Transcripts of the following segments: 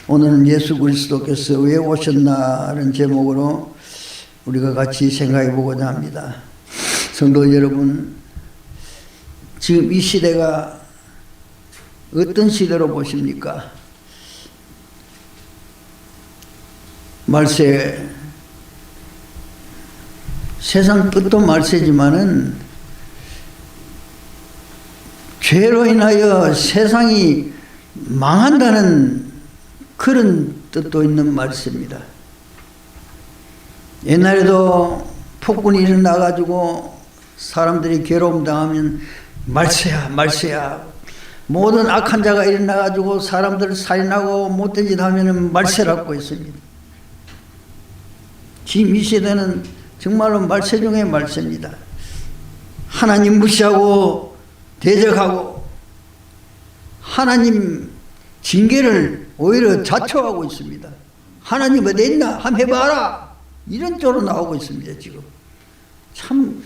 오늘은 예수 그리스도께서 왜 오셨나라는 제목으로 우리가 같이 생각해 보고자 합니다. 성도 여러분, 지금 이 시대가 어떤 시대로 보십니까? 말세, 세상 끝도 말세지만은 죄로 인하여 세상이 망한다는 그런 뜻도 있는 말씀입니다. 옛날에도 폭군이 일어나가지고 사람들이 괴로움 당하면 말세야 말세야, 모든 악한 자가 일어나가지고 사람들을 살인하고 못된 짓 하면 말세라고 했습니다. 지금 이 시대는 정말로 말세 중에 말세입니다. 하나님 무시하고 대적하고 하나님 징계를 오히려 자초하고 있습니다. 하나님 어디 있나? 한번 해봐라! 이런 쪽으로 나오고 있습니다. 지금 참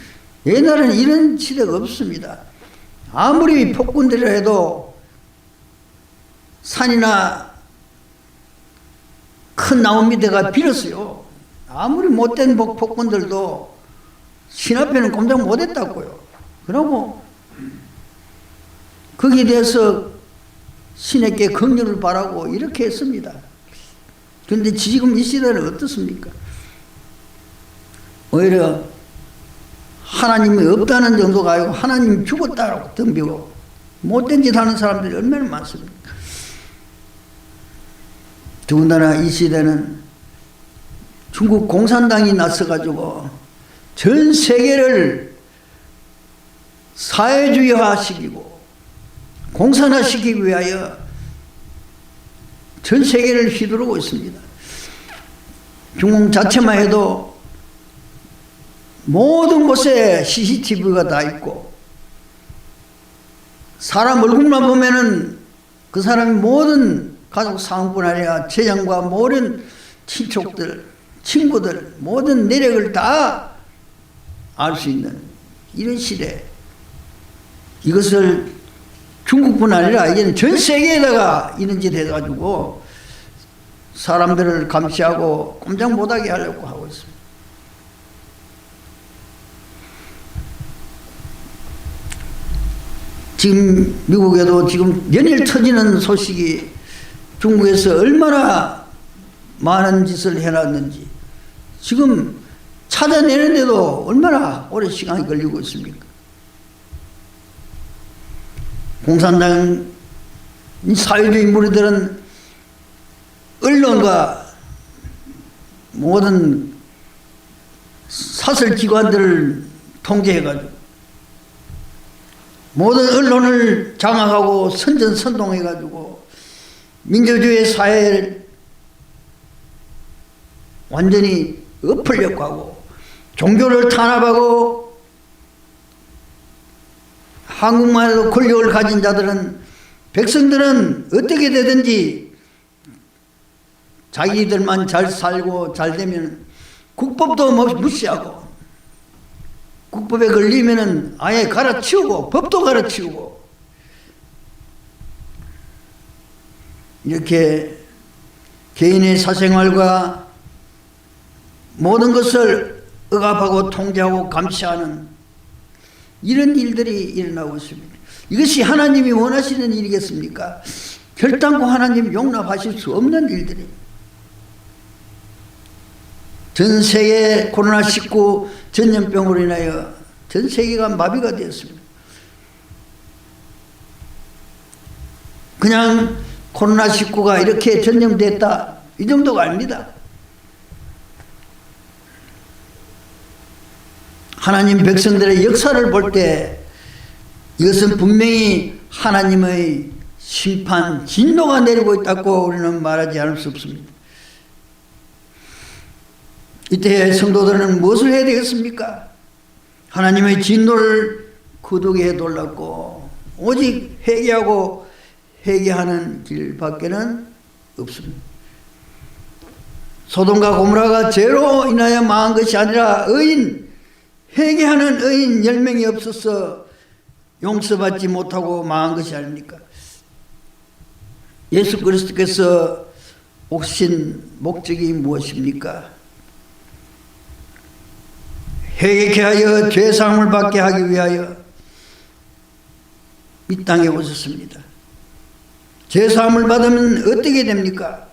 옛날에는 이런 시대가 없습니다. 아무리 폭군들이라 해도 산이나 큰 나무 밑에가 빌었어요. 아무리 못된 폭군들도 신 앞에는 꼼짝 못했다고요. 그러고 거기에 대해서 신에게 긍휼을 바라고 이렇게 했습니다. 그런데 지금 이 시대는 어떻습니까? 오히려 하나님이 없다는 정도가 아니고 하나님 죽었다라고 덤비고 못된 짓 하는 사람들이 얼마나 많습니까? 더군다나 이 시대는 중국 공산당이 나서가지고 전 세계를 사회주의화시키고 공산화시키기 위하여 전 세계를 휘두르고 있습니다. 중국 자체만 해도 모든 곳에 CCTV가 다 있고 사람 얼굴만 보면은 그 사람이 모든 가족 상황뿐 아니라 재정과 모든 친척들, 친구들, 모든 내력을 다 알 수 있는 이런 시대. 이것을 중국뿐 아니라 이제는 전 세계에다가 이런 짓 해가지고 사람들을 감시하고 꼼짝 못하게 하려고 하고 있습니다. 지금 미국에도 지금 연일 터지는 소식이 중국에서 얼마나 많은 짓을 해놨는지 지금 찾아내는데도 얼마나 오래 시간이 걸리고 있습니까? 공산당 사회주의 무리들은 언론과 모든 사설기관들을 통제해가지고 모든 언론을 장악하고 선전선동해가지고 민주주의 사회를 완전히 엎으려고 하고 종교를 탄압하고 한국만 해도 권력을 가진 자들은 백성들은 어떻게 되든지 자기들만 잘 살고 잘 되면 국법도 무시하고 국법에 걸리면은 아예 갈아치우고 법도 갈아치우고 이렇게 개인의 사생활과 모든 것을 억압하고 통제하고 감시하는 이런 일들이 일어나고 있습니다. 이것이 하나님이 원하시는 일이겠습니까? 결단코 하나님 용납하실 수 없는 일들이 전 세계 코로나19 전염병으로 인하여 전 세계가 마비가 되었습니다. 그냥 코로나19가 이렇게 전염됐다 이 정도가 아닙니다. 하나님 백성들의 역사를 볼 때 이것은 분명히 하나님의 심판, 진노가 내리고 있다고 우리는 말하지 않을 수 없습니다. 이때 성도들은 무엇을 해야 되겠습니까? 하나님의 진노를 거두게 해달라고 오직 회개하고 회개하는 길밖에는 없습니다. 소돔과 고모라가 죄로 인하여 망한 것이 아니라 회개하는 의인 10명이 없어서 용서받지 못하고 망한 것이 아닙니까? 예수 그리스도께서 오신 목적이 무엇입니까? 회개케 하여 죄사함을 받게 하기 위하여 이 땅에 오셨습니다. 죄사함을 받으면 어떻게 됩니까?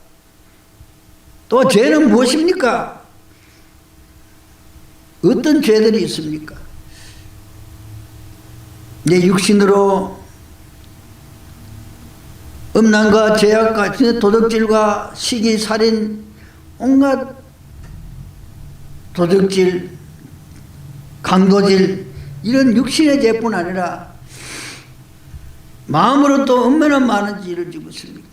또 죄는 무엇입니까? 어떤 죄들이 있습니까? 내 육신으로 음란과 죄악과 도둑질과 시기, 살인, 온갖 도둑질, 강도질, 이런 육신의 죄뿐 아니라 마음으로 또 얼마나 많은 죄를 지고 있습니까?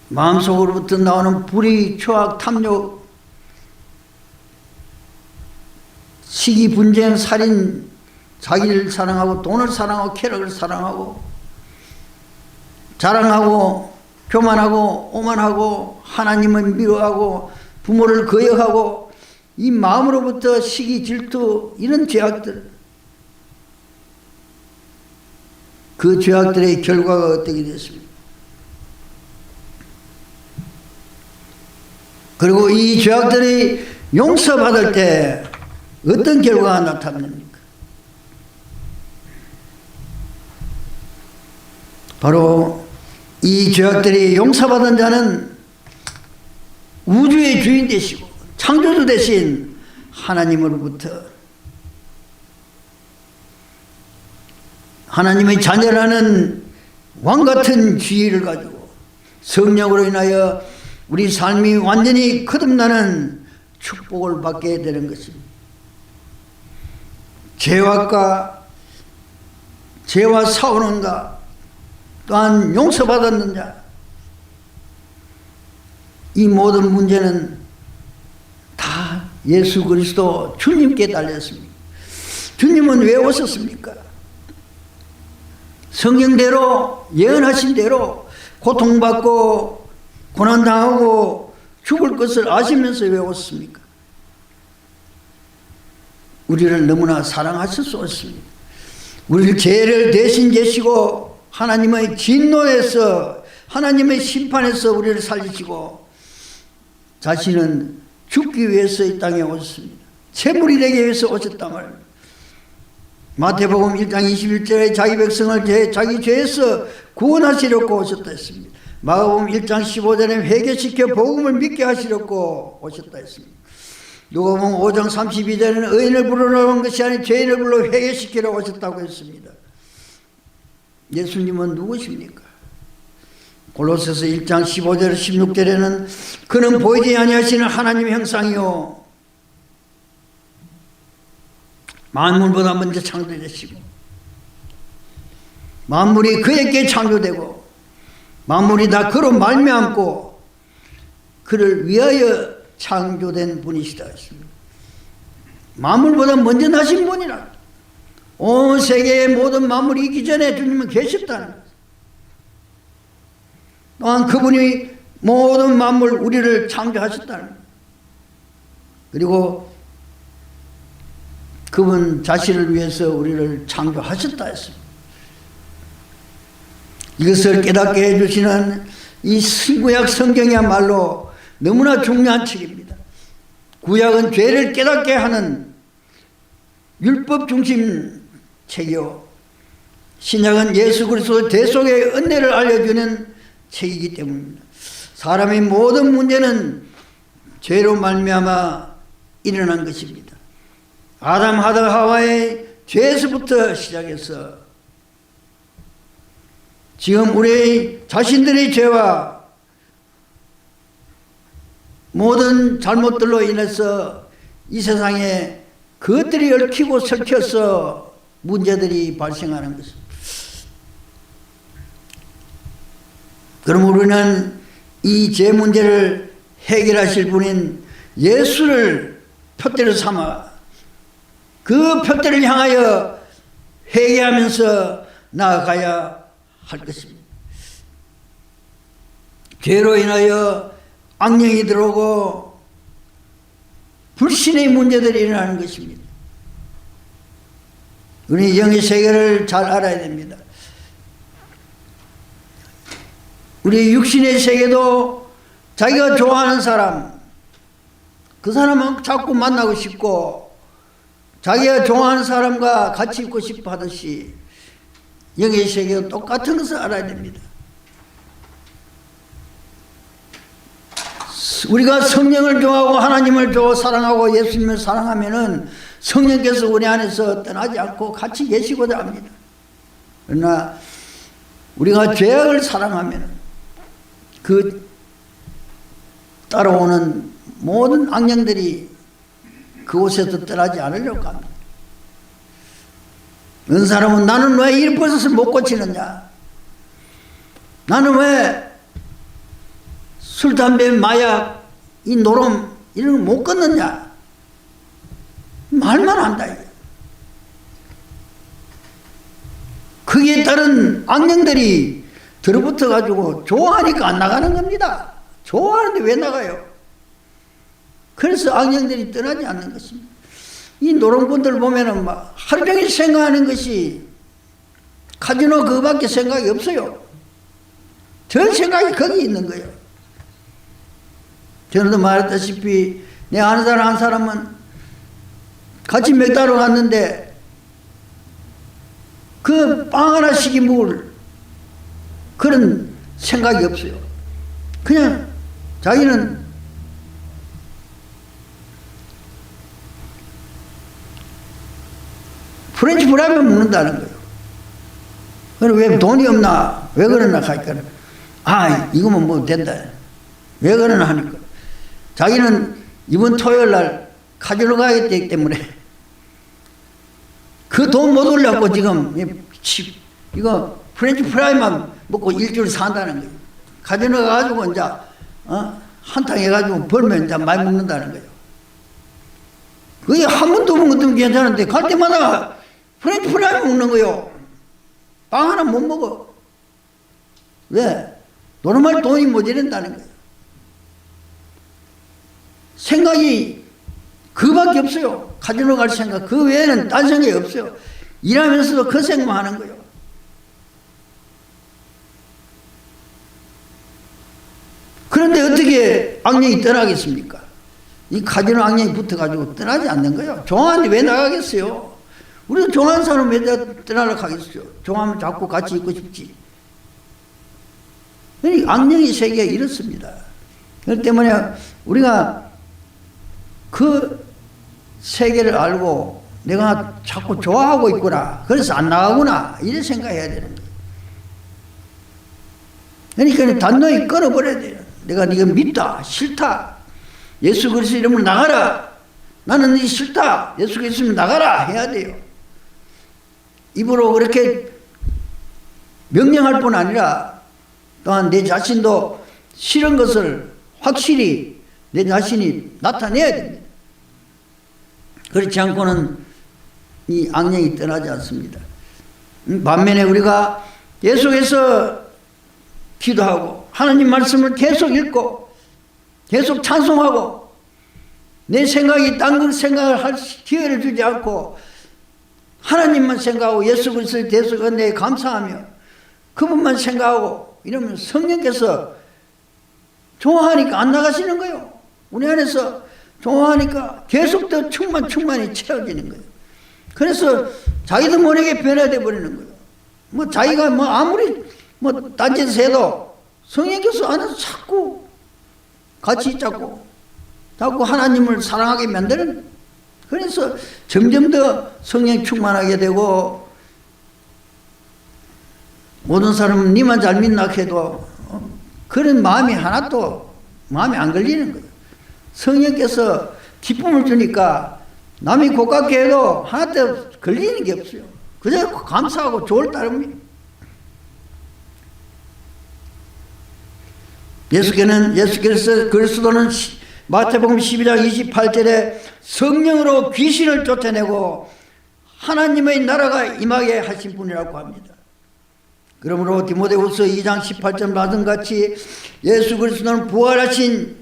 마음속으로부터 나오는 불의, 추악, 탐욕, 시기, 분쟁, 살인, 자기를 사랑하고 돈을 사랑하고 쾌락을 사랑하고 자랑하고 교만하고 오만하고 하나님을 미워하고 부모를 거역하고 이 마음으로부터 시기, 질투, 이런 죄악들, 그 죄악들의 결과가 어떻게 됐습니까? 그리고 이 죄악들이 용서받을 때 어떤 결과가 나타납니까? 바로 이 죄악들이 용서받은 자는 우주의 주인 되시고 창조주 되신 하나님으로부터 하나님의 자녀라는 왕같은 지위를 가지고 성령으로 인하여 우리 삶이 완전히 거듭나는 축복을 받게 되는 것입니다. 죄와 싸우는 자, 또한 용서받았는 자, 이 모든 문제는 다 예수 그리스도 주님께 달렸습니다. 주님은 왜 오셨습니까? 성경대로 예언하신 대로 고통받고 고난당하고 죽을 것을 아시면서 왜 오셨습니까? 우리를 너무나 사랑하셔서 오셨습니다. 우리를 죄를 대신 지시고 하나님의 진노에서 하나님의 심판에서 우리를 살리시고 자신은 죽기 위해서 이 땅에 오셨습니다. 제물이 되기 위해서 오셨단 말입니다. 마태복음 1장 21절에 자기 백성을 자기 죄에서 구원하시려고 오셨다 했습니다. 마가복음 1장 15절에 회개시켜 복음을 믿게 하시려고 오셨다 했습니다. 누가복음 5장 32절에는 의인을 부르러 온 것이 아닌 죄인을 불러 회개시키러 오셨다고 했습니다. 예수님은 누구십니까? 골로새서 1장 15절 16절에는 그는 보이지 아니하시는 하나님의 형상이요 만물보다 먼저 창조되시고 만물이 그에게 창조되고 만물이 다 그로 말미암고 그를 위하여 창조된 분이시다 했습니다. 만물보다 먼저 나신 분이라. 온 세계의 모든 만물이 있기 전에 주님은 계셨다는 거예요. 또한 그분이 모든 만물 우리를 창조하셨다는 거예요. 그리고 그분 자신을 위해서 우리를 창조하셨다 했습니다. 이것을 깨닫게 해주시는 이 신구약 성경이야말로 너무나 중요한 책입니다. 구약은 죄를 깨닫게 하는 율법 중심 책이요 신약은 예수 그리스도의 대속의 은혜를 알려주는 책이기 때문입니다. 사람의 모든 문제는 죄로 말미암아 일어난 것입니다. 아담 하와의 죄에서부터 시작해서 지금 우리 자신들의 죄와 모든 잘못들로 인해서 이 세상에 그것들이 얽히고 설켜서 문제들이 발생하는 것입니다. 그럼 우리는 이 죄 문제를 해결하실 분인 예수를 표대로 삼아 그 표대를 향하여 회개하면서 나아가야 할 것입니다. 죄로 인하여 악령이 들어오고 불신의 문제들이 일어나는 것입니다. 우리 영의 세계를 잘 알아야 됩니다. 우리 육신의 세계도 자기가 좋아하는 사람, 그 사람은 자꾸 만나고 싶고 자기가 좋아하는 사람과 같이 있고 싶어 하듯이 영의 세계도 똑같은 것을 알아야 됩니다. 우리가 성령을 좋아하고 하나님을 사랑하고 예수님을 사랑하면은 성령께서 우리 안에서 떠나지 않고 같이 계시고자 합니다. 그러나 우리가 죄악을 사랑하면 그 따라오는 모든 악령들이 그곳에서 떠나지 않으려고 합니다. 어느 사람은 나는 왜 이 버릇을 못 고치느냐? 나는 왜 술, 담배, 마약, 이 노름 이런 거 못 끊느냐? 말만 한다. 거기에 따른 악령들이 들어붙어 가지고 좋아하니까 안 나가는 겁니다. 좋아하는데 왜 나가요? 그래서 악령들이 떠나지 않는 것입니다. 이 노름꾼들 보면은 막 하루 종일 생각하는 것이 카지노 그거밖에 생각이 없어요. 전 생각이 거기 있는 거예요. 전에도 말했다시피 내 아는 사람 한 사람은 같이 맥다로 갔는데 그 빵 하나 시기 먹을 그런 생각이 없어요. 그냥 자기는 프렌치 프라이만 먹는다는 거예요. 그럼 왜 돈이 없나? 왜 그러나 하니까 이거만 먹으면 된다. 왜 그러나 하니까 자기는 이번 토요일 날 카지노 가야겠기 때문에 그 돈 못 올려갖고 지금 이거 프렌치 프라이만 먹고 일주일 산다는 거예요. 카지노 가가지고 이제 한탕 해가지고 벌면 이제 많이 먹는다는 거예요. 그게 한 번도 먹은 것도 괜찮은데 갈 때마다 프렌치 프라이 먹는 거요. 빵 하나 못 먹어. 왜? 노르말 돈이 모자란다는 거예요. 생각이 그밖에 없어요. 카지노 갈 생각 그 외에는 딴 생각이 없어요. 일하면서도 그 생각만 하는 거예요. 그런데 어떻게 악령이 떠나겠습니까? 이 카지노 악령이 붙어가지고 떠나지 않는 거예요. 좋아하는데 왜 나가겠어요? 우리도 좋아하는 사람 왜 떠나려고 하겠어요? 좋아하면 자꾸 같이 있고 싶지. 악령의 세계가 이렇습니다. 그렇기 때문에 우리가 그 세계를 알고 내가 자꾸 좋아하고 있구나. 그래서 안 나가구나. 이래 생각해야 되는 거예요. 그러니까 단호히 끊어버려야 돼요. 내가 네가 믿다. 싫다. 예수 그리스도 이름으로 나가라. 나는 네 싫다. 예수 그리스도 이름으로 나가라. 해야 돼요. 입으로 그렇게 명령할 뿐 아니라 또한 내 자신도 싫은 것을 확실히 내 자신이 나타내야 됩니다. 그렇지 않고는 이 악령이 떠나지 않습니다. 반면에 우리가 계속해서 기도하고 하나님 말씀을 계속 읽고 계속 찬송하고 내 생각이 딴 생각을 할 기회를 주지 않고 하나님만 생각하고 예수 그리스도의 대속 은혜에 감사하며 그분만 생각하고 이러면 성령께서 좋아하니까 안 나가시는 거예요. 우리 안에서 좋아하니까 계속 더 충만히 채워지는 거예요. 그래서 자기도 모르게 변화되어 버리는 거예요. 자기가 아무리 딴짓을 해도 성령께서 안에서 자꾸 같이 있자고 자꾸 하나님을 사랑하게 만드는. 그래서 점점 더 성령 충만하게 되고 모든 사람은 니만 잘 믿나 해도 그런 마음이 하나도 마음에 안 걸리는 거예요. 성령께서 기쁨을 주니까 남이 고깝게 해도 하나도 걸리는 게 없어요. 그저 감사하고 좋을 따름입니다. 예수께서 그리스도는 마태복음 12장 28절에 성령으로 귀신을 쫓아내고 하나님의 나라가 임하게 하신 분이라고 합니다. 그러므로 디모데후서 2장 18절 말씀같이 예수 그리스도는 부활하신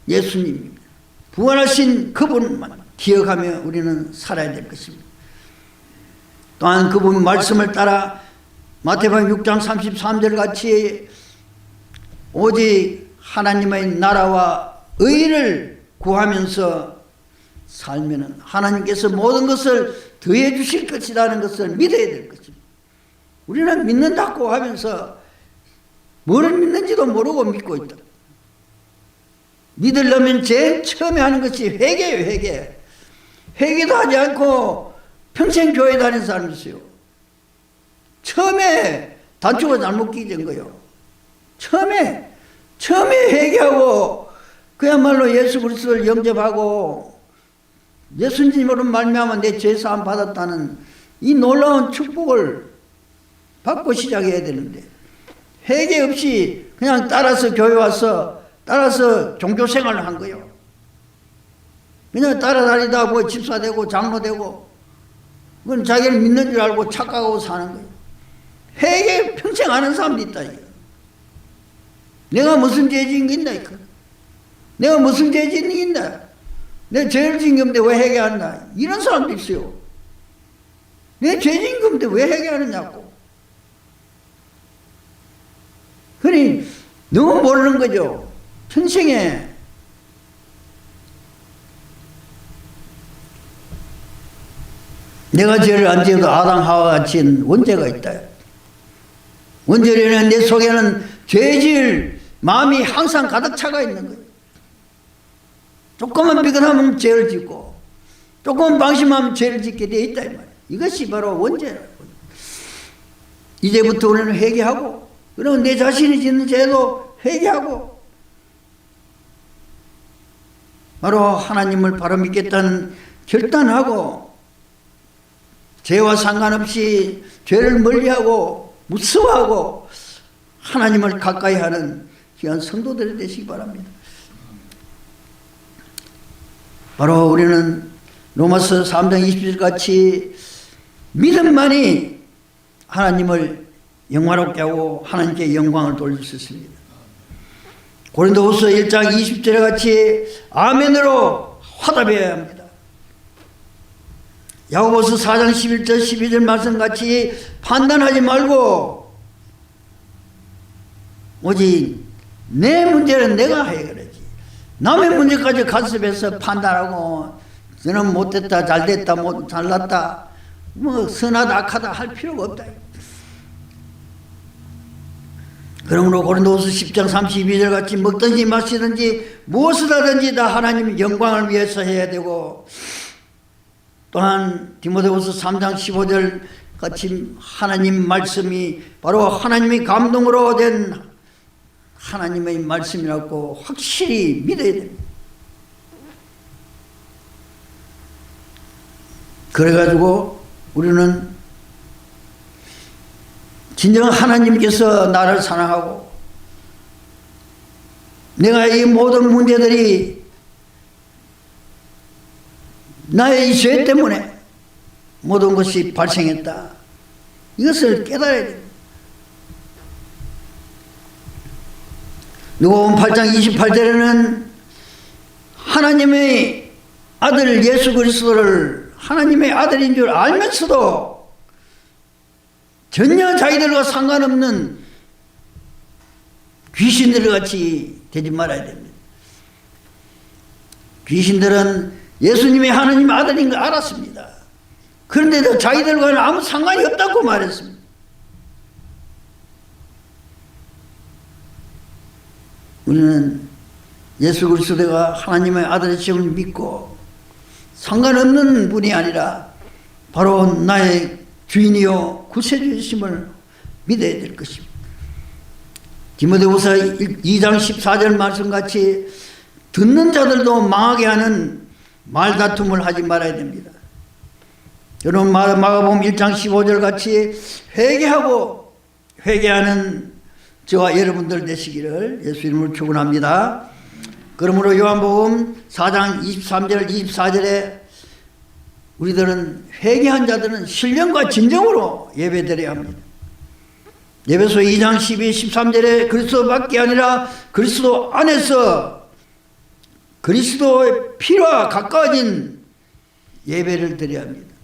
예수님입니다. 부활하신 그분만 기억하며 우리는 살아야 될 것입니다. 또한 그분 말씀을 따라 마태복음 6장 33절 같이 오직 하나님의 나라와 의를 구하면서 살면은 하나님께서 모든 것을 더해 주실 것이라는 것을 믿어야 될 것입니다. 우리는 믿는다고 하면서 뭐를 믿는지도 모르고 믿고 있다. 믿으려면 제일 처음에 하는 것이 회개예요. 회개. 회개도 하지 않고 평생 교회 다니는 사람이 있어요. 처음에 단추가 잘못 끼진 거예요. 처음에 회개하고 그야말로 예수 그리스도를 영접하고 예수님으로 말미암아 내 죄사함 받았다는 이 놀라운 축복을 받고 시작해야 되는데 회개 없이 그냥 따라서 교회 와서 따라서 종교생활을 한 거예요. 그냥 따라다니다 뭐 집사 되고 장로 되고 그건 자기를 믿는 줄 알고 착각하고 사는 거예요. 회개 평생 하는 사람도 있다. 이거. 내가 무슨 죄 지은 게 있나 이거. 내가 무슨 죄 지은 게 있나. 내 죄를 지은 건데 왜 회개한다. 이런 사람도 있어요. 내 죄 지은 건데 왜 회개하느냐고. 그러니 너무 모르는 거죠. 평생에 내가 죄를 안 지어도 아담 하와 같이 원죄가 있다. 원죄는 내 속에는 죄 지을 마음이 항상 가득 차가 있는 거예요. 조금만 비근하면 죄를 짓고 조금만 방심하면 죄를 짓게 되어 있다 이 말이에요. 이것이 바로 원죄라고. 이제부터 우리는 회개하고 그러면 내 자신이 짓는 죄도 회개하고 바로 하나님을 바로 믿겠다는 결단하고 죄와 상관없이 죄를 멀리하고 무서워하고 하나님을 가까이 하는 귀한 성도들이 되시기 바랍니다. 바로 우리는 로마서 3장 20절 같이 믿음만이 하나님을 영화롭게 하고 하나님께 영광을 돌릴 수 있습니다. 고린도후서 1장 20절에 같이 아멘으로 화답해야 합니다. 야고보서 4장 11절 12절 말씀같이 판단하지 말고 오직 내 문제는 내가 해결하지. 남의 문제까지 간섭해서 판단하고 너는 못됐다 잘됐다 잘났다 뭐 선하다 악하다 할 필요가 없다. 그러므로 고린도후서 10장 32절 같이 먹든지 마시든지 무엇을 하든지 다 하나님 영광을 위해서 해야 되고 또한 디모데후서 3장 15절 같이 하나님 말씀이 바로 하나님의 감동으로 된 하나님의 말씀이라고 확실히 믿어야 됩니다. 그래가지고 우리는 진정 하나님께서 나를 사랑하고 내가 이 모든 문제들이 나의 이 죄 때문에 모든 것이 발생했다. 이것을 깨달아야 됩니다. 누가복음 8장 28절에는 하나님의 아들 예수 그리스도를 하나님의 아들인 줄 알면서도 전혀 자기들과 상관없는 귀신들 같이 되지 말아야 됩니다. 귀신들은 예수님이 하나님의 아들인 걸 알았습니다. 그런데도 자기들과는 아무 상관이 없다고 말했습니다. 우리는 예수 그리스도가 하나님의 아들이심을 믿고 상관없는 분이 아니라 바로 나의 주인이요 구세주이심을 믿어야 될 것입니다. 디모데후서 2장 14절 말씀같이 듣는 자들도 망하게 하는 말다툼을 하지 말아야 됩니다. 여러분 마가복음 1장 15절 같이 회개하고 회개하는 저와 여러분들 되시기를 예수 이름으로 축원합니다. 그러므로 요한복음 4장 23절 24절에 우리들은 회개한 자들은 신령과 진정으로 예배드려야 합니다. 예배소 2장 12, 13절에 그리스도밖에 아니라 그리스도 안에서 그리스도의 피와 가까워진 예배를 드려야 합니다.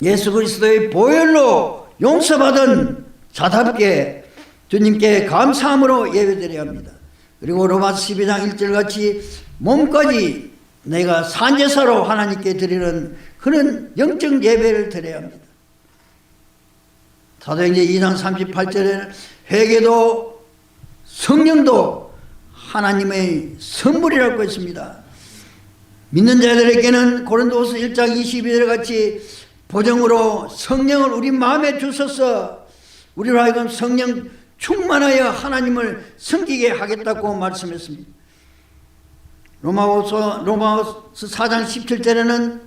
예수 그리스도의 보혈로 용서받은 자답게 주님께 감사함으로 예배드려야 합니다. 그리고 로마서 12장 1절 같이 몸까지 내가 산제사로 하나님께 드리는 그런 영적 예배를 드려야 합니다. 사도행전 2장 38절에는 회개도 성령도 하나님의 선물이라고 했습니다. 믿는 자들에게는 고린도후서 1장 22절 같이 보정으로 성령을 우리 마음에 주셔서 우리로 하여금 성령 충만하여 하나님을 섬기게 하겠다고 말씀했습니다. 로마서 4장 17절에는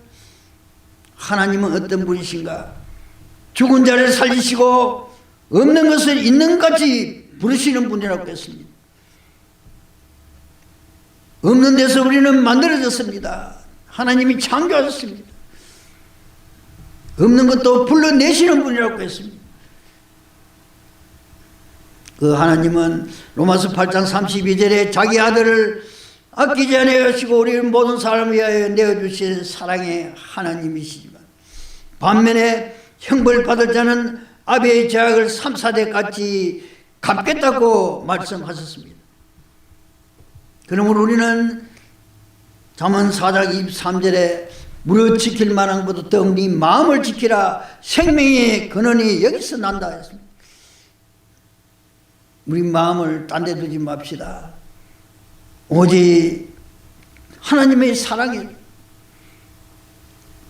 하나님은 어떤 분이신가? 죽은 자를 살리시고 없는 것을 있는 같이 부르시는 분이라고 했습니다. 없는 데서 우리는 만들어졌습니다. 하나님이 창조하셨습니다. 없는 것도 불러내시는 분이라고 했습니다. 그 하나님은 로마서 8장 32절에 자기 아들을 아끼지 아니하시고 우리 모든 사람을 위하여 내어주신 사랑의 하나님이시지만 반면에 형벌 받을 자는 아비의 죄악을 3, 4대까지 갚겠다고 말씀하셨습니다. 그러므로 우리는 잠언 4장 23절에 무릇 지킬 만한 것보다 더욱 네 마음을 지키라 생명의 근원이 여기서 난다 했습니다. 우리 마음을 딴 데 두지 맙시다. 오직 하나님의 사랑에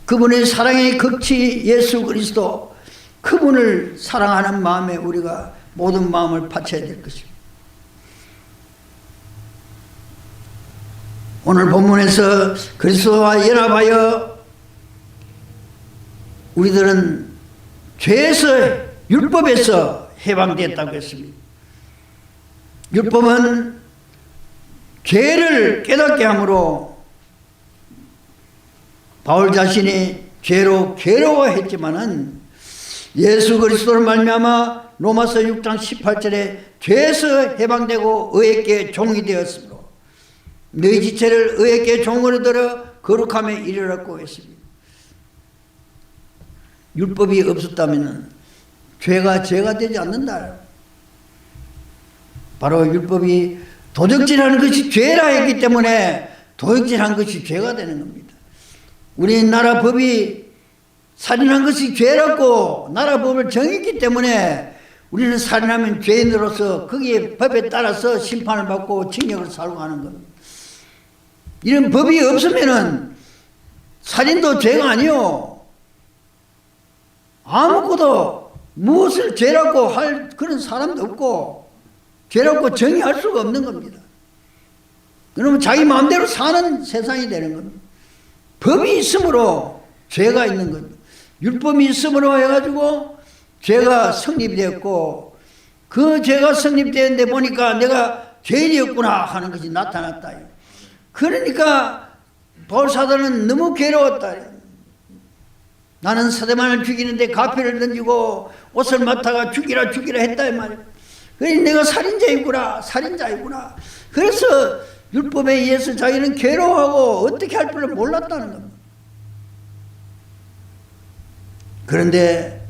그분의 사랑의 극치 예수 그리스도 그분을 사랑하는 마음에 우리가 모든 마음을 바쳐야 될 것입니다. 오늘 본문에서 그리스도와 연합하여 우리들은 죄에서 율법에서 해방됐다고 했습니다. 율법은 죄를 깨닫게 하므로 바울 자신이 죄로 괴로워했지만은 예수 그리스도를 말미암아 로마서 6장 18절에 죄에서 해방되고 의에게 종이 되었으므로 너희 지체를 의에게 종으로 들어 거룩함에 이르라고 했습니다. 율법이 없었다면 죄가 되지 않는다. 바로 율법이 도적질하는 것이 죄라 했기 때문에 도적질한 것이 죄가 되는 겁니다. 우리나라 법이 살인한 것이 죄라고 나라 법을 정했기 때문에 우리는 살인하면 죄인으로서 거기에 법에 따라서 심판을 받고 징역을 살고 하는 겁니다. 이런 법이 없으면은 살인도 죄가 아니요. 아무것도 무엇을 죄라고 할 그런 사람도 없고 죄라고 정의할 수가 없는 겁니다. 그러면 자기 마음대로 사는 세상이 되는 겁니다. 법이 있으므로 죄가 있는 겁니다. 율법이 있으므로 해가지고 죄가 성립되었고 그 죄가 성립되었는데 보니까 내가 죄인이었구나 하는 것이 나타났다. 그러니까 바울사도는 너무 괴로웠다. 나는 스데반을 죽이는데 가피를 던지고 옷을 맡아가 죽이라 했다 이 말이야. 그래서 내가 살인자이구나. 그래서 율법에 의해서 자기는 괴로워하고 어떻게 할 줄을 몰랐다는 겁니다. 그런데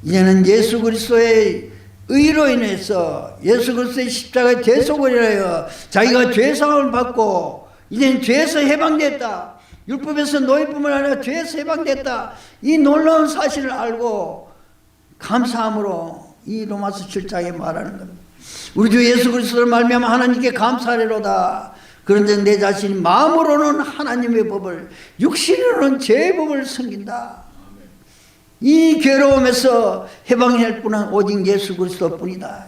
이제는 예수 그리스도의 의로 인해서 예수 그리스도의 십자가의 대속을 인하여 자기가 죄사함을 받고 이제는 죄에서 해방됐다. 율법에서 노예뿐만 아니라 죄에서 해방됐다. 이 놀라운 사실을 알고 감사함으로 이 로마서 7장에 말하는 겁니다. 우리 주 예수 그리스도를 말미암아 하나님께 감사하리로다. 그런데 내 자신이 마음으로는 하나님의 법을 육신으로는 죄의 법을 섬긴다. 이 괴로움에서 해방할 분은 오직 예수 그리스도뿐이다.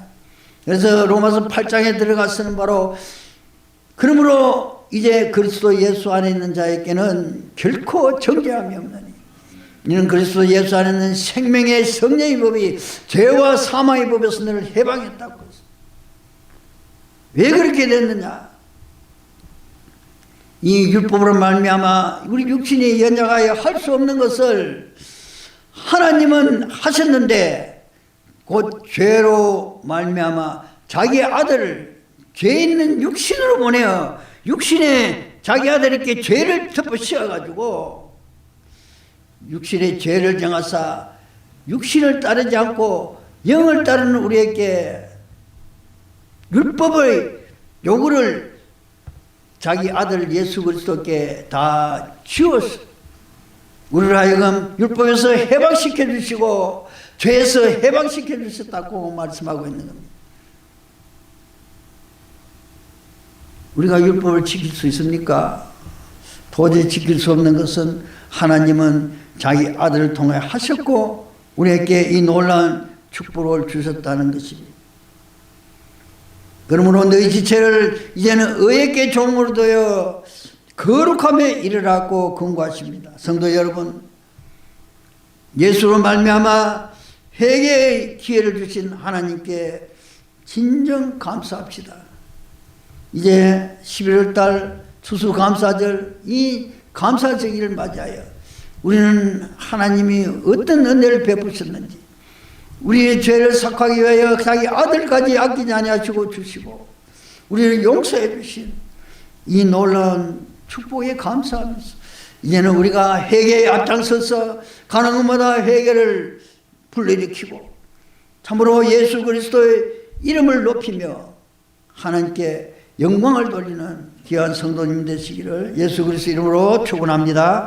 그래서 로마서 8장에 들어가서는 바로 그러므로 이제 그리스도 예수 안에 있는 자에게는 결코 정죄함이 없나니 이는 그리스도 예수 안에 있는 생명의 성령의 법이 죄와 사망의 법에서 너를 해방했다고 했어. 왜 그렇게 됐느냐? 이 율법으로 말미암아 우리 육신이 연약하여 할 수 없는 것을 하나님은 하셨는데 곧 죄로 말미암아 자기 아들을 죄 있는 육신으로 보내어 육신에 자기 아들에게 죄를 덮어 씌워가지고 육신의 죄를 정하사 육신을 따르지 않고 영을 따르는 우리에게 율법의 요구를 자기 아들 예수 그리스도께 다 지워서 우리를 하여금 율법에서 해방시켜 주시고 죄에서 해방시켜 주셨다고 말씀하고 있는 겁니다. 우리가 율법을 지킬 수 있습니까? 도저히 지킬 수 없는 것은 하나님은 자기 아들을 통해 하셨고 우리에게 이 놀라운 축복을 주셨다는 것입니다. 그러므로 너희 지체를 이제는 의에게 종으로 되어 거룩함에 이르라고 권고하십니다. 성도 여러분, 예수로 말미암아 회개의 기회를 주신 하나님께 진정 감사합시다. 이제 11월달 추수감사절, 이 감사절기를 맞이하여 우리는 하나님이 어떤 은혜를 베푸셨는지, 우리의 죄를 삭하기 위하여 자기 아들까지 아끼지 아니하시고 주시고 우리를 용서해 주신 이 놀라운 축복에 감사하면서 이제는 우리가 회개에 앞장서서 가는 곳마다 회개를 불러일으키고 참으로 예수 그리스도의 이름을 높이며 하나님께 영광을 돌리는 귀한 성도님 되시기를 예수 그리스도 이름으로 축원합니다.